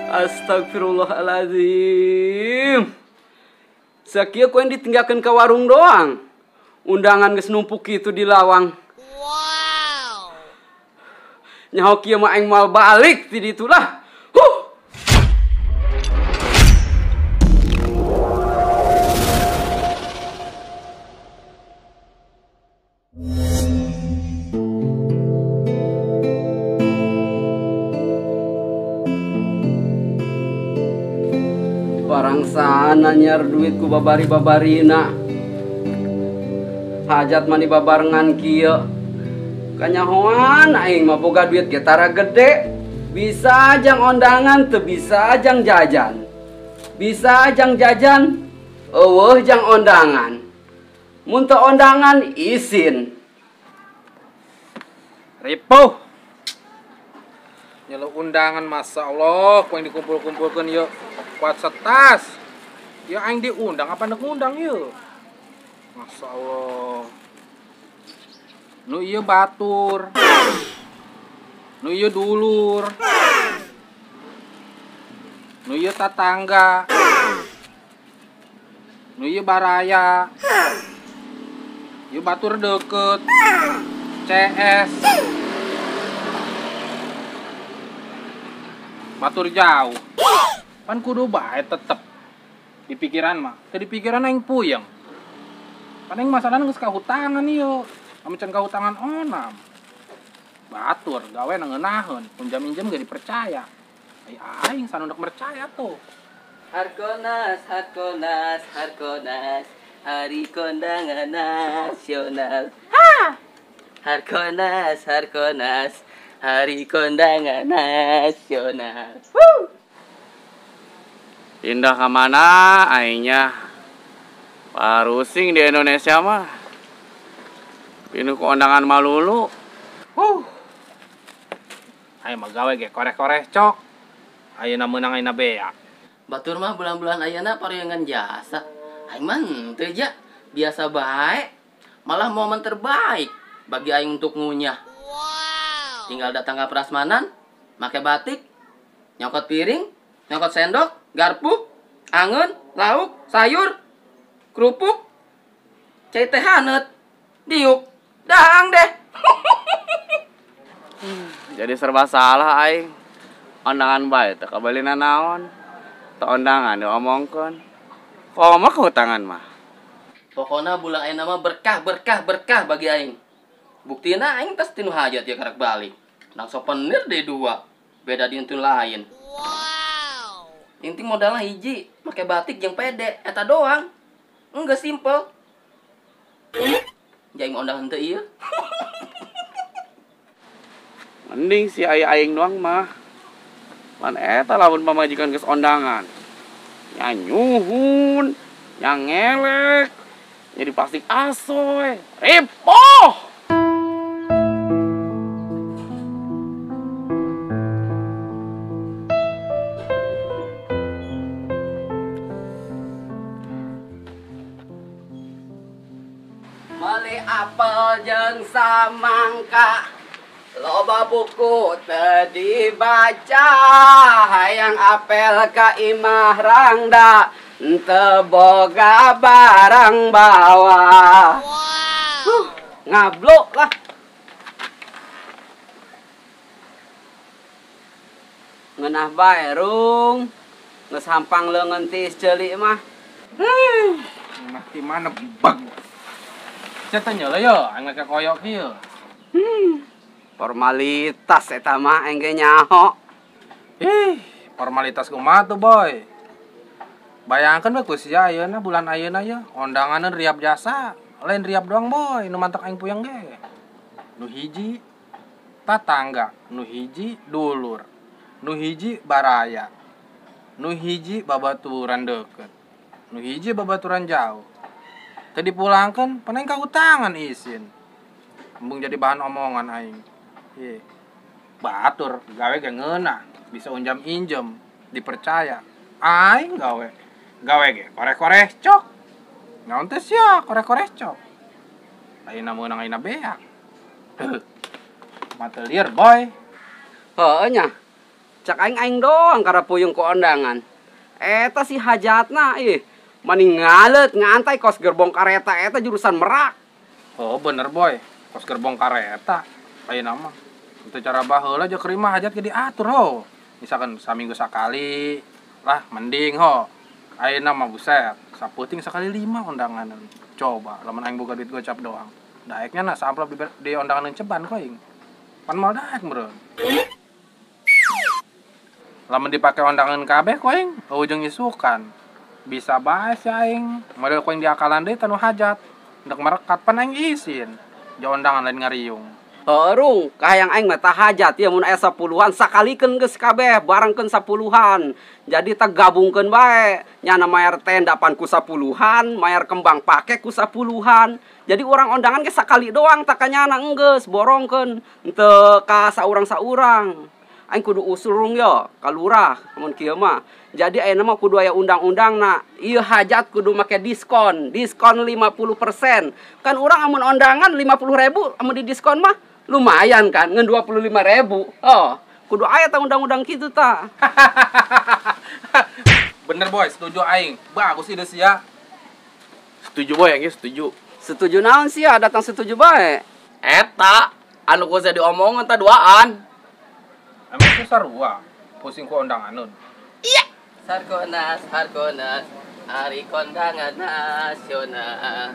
Astagfirullahaladzim. Sakia kuen ditinggalkan ke warung doang. Undangan geus numpuk itu di lawang. Wow. Nyaho kieu mah aing moal balik ti ditu lah. Barang sana nyar duitku babari-babarina. Hajat mani babarengan kieu. Kanyahoan aing mah boga duit getara gede. Bisa ajang ondangan teu bisa ajang jajan. Bisa ajang jajan, eueuh jang ondangan. Mun teu ondangan isin. Ripuh. Nyelo undangan Masya Allah, ku yang dikumpul-kumpulkan yuk kuat setas. Ya aing diundang apa nek ngundang yuk. Masya Allah. Nu ieu batur. Nu ieu dulur. Nu ieu tatangga. Nu ieu baraya. Ieu batur deket. CS. Batur jauh. Pan kudu bae tetep di pikiran mah. Teu di pikiran aing puyeng. Pan aing masalah geus kahutangan ieu. Ame can kahutangan onam. Batur gawe ngeunaheun, pinjam-pinjam gak dipercaya. Aing sanundak percaya tuh. Harkonas, Harkonas, Harkonas, Hari Kondangan Nasional. Ha! Harkonas, Harkonas, Hari Kondangan Nasional. Woo! Pindah ke mana aingnya? Parusing di Indonesia mah. Pindah ke undangan malulu. Aing mah gawe ge korek-korek cok. Ayeuna meunang ayeuna bea. Batur mah bulan-bulan ayeuna pareungan jasa. Aing mah teu ja, biasa bae. Malah momen terbaik bagi aing untuk ngunyah. Wow. Tinggal datang ke prasmanan, make batik, nyokot piring, nyokot sendok, garpu, angeun, lauk, sayur, kerupuk, cai teh haneut, diuk, daang deh. Jadi serba salah aing. Undangan bae teu kabalina naon. Teu undangan diomongkeun. Komo kehutangan mah. Pokoknya bulan ayeuna mah berkah bagi aing. Buktina aing tes tinu hajat ya karek balik. Nang souvenir deh dua. Beda di itu lain. Wow. Inti modalnya hiji, make batik yang pede, eta doang. Enggak simple. Jaing undangan teu ieu. Mending si aing doang mah. Man eta lamun pamajikan geus ondangan. Nya nyuhun, nya ngelek. Jadi plastik asoy. Ripoh. Mali apel jeung samangka, loba buku teu dibaca. Hayang apel ka imah rangda, teu boga barang bawa. Wow. Ngablok lah. Ngeunah bae rung. Geus hampang leungeun tis ceuli mah. Nah di mana bag. Ceta nyala ya, aing make koyok ieu. Formalitas eta mah aing ge nyaho. Formalitas kumaha tuh boy. Bayangkeun we ku sia ayeuna bulan ayeuna ya, ondanganeun riap jasa, lain riap doang boy, nu mantek aing puyeng ge. Nu hiji tatangga, nu hiji dulur, nu hiji baraya, nu hiji babaturan deket, nu hiji babaturan jauh. Teu dipulangkeun, pan aing kahutangan isin. Embung jadi bahan omongan aing. Batur gawe ge ngeunah, bisa unjam injem, dipercaya. Aing gawe ge korek-korek cok. Naon teh sia korek-korek cok. Ayeuna meunang ayeuna beak. Mata liar boy. Heuh nya. Cak aing doang karena puyung ke undangan. Eta si hajatna mending ngalet ngantai kos gerbong kareta eta jurusan Merak. Oh bener boy, kos gerbong kareta. Ayo nama. Itu cara baheula aja kerima hajat ge diatur ho. Misalkan saminggu sakali lah mending ho. Ayo nama buset, saputing sekali 5 undangan. Coba, lamun aing boga duit gocap doang. Daeknya na samplop di undangan ceban ko aing. Pan mal daek meureun. Lamun dipake undangan kabeh ko aing, ujung isukan. Bisa bae si aing, model ko aing diakalan deui tanu hajat. Hendak merekat pan aing izin. Ja undangan lain ngariung. Harung, kahayang aing mah tah hajat ya mun aya 10-an sakalikeun geus kabeh barengkeun 10-an. Jadi teh gabungkeun bae. Nyana mayar tendapan ku 10-an, mayar kembang pake ku 10-an. Jadi urang undangan ge sakali doang tah kanyana enggeus borongkeun henteu ka saurang-saurang. Aing kudu usulung yo ka lurah mun kieu mah. Jadi ayeuna mah kudu aya undang-undangna. Ieu hajat kudu make diskon 50%. Kan urang amun undangan 50.000 amun di diskon mah lumayan kan, ngen 25.000. Oh, kudu aya tah undang-undang kitu tah. Bener boy, setuju aing. Bagus ide sia. Setuju boy, yang setuju. Setuju naon sia, datang setuju bae. Eta, anu kudu diomongin tah duaan. Emang susah ruang, pusing ku undanganeun. Iya. Harkonas, hari kondangan nasional.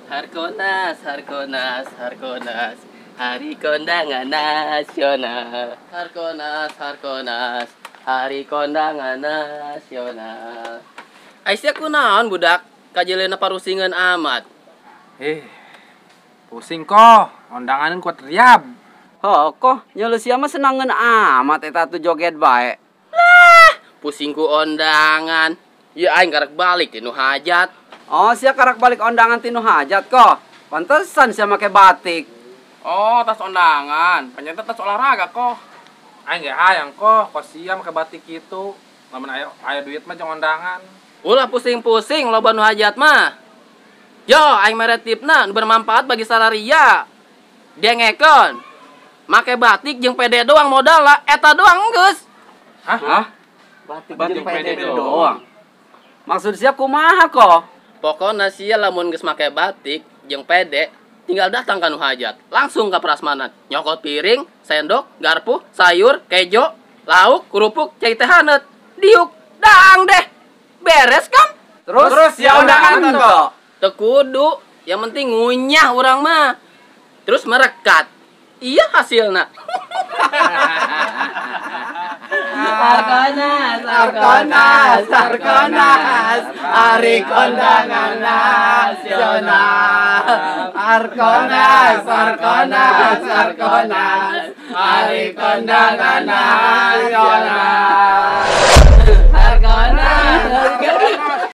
Harkonas, hari kondangan nasional. Harkonas, hari kondangan nasional. Aisyah kunaon budak, kajelena parusingan amat. Pusing kok, undanganeun kuat riab. Oh, kok nyeuleus sia mah senangeun amat eta tuh joget bae. Pusing ku undangan. Ya aing karek balik tinu hajat. Oh, sia karak balik undangan tinu hajat kok. Pantesan sia make batik. Oh, tas undangan. Ternyata tas olahraga kok. Aing ge hayang kok sia make batik kitu. Lamun aya duit mah jeung undangan. Ulah pusing-pusing loba nu hajat mah. Yo, aing mere tipna nu bermanfaat bagi sararia. Dengekeun. Make batik jeung PD doang modal lah, eta doang geus. Hah? Batik jeung PD doang. Maksud sia kumaha kok? Pokona sia lamun geus make batik jeung PD, tinggal datang ka nu hajat, langsung ka prasmanan. Nyokot piring, sendok, garpu, sayur, kejo, lauk, kerupuk, cai teh haneut. Diuk, daang deh. Beres kan? Terus sia undangan kok. Teu kudu, yang penting ngunyah urang mah. Terus merekat. Iya hasilna. Harkonas, hari kondangan nasional. Harkonas, hari kondangan nasional. Harkonas.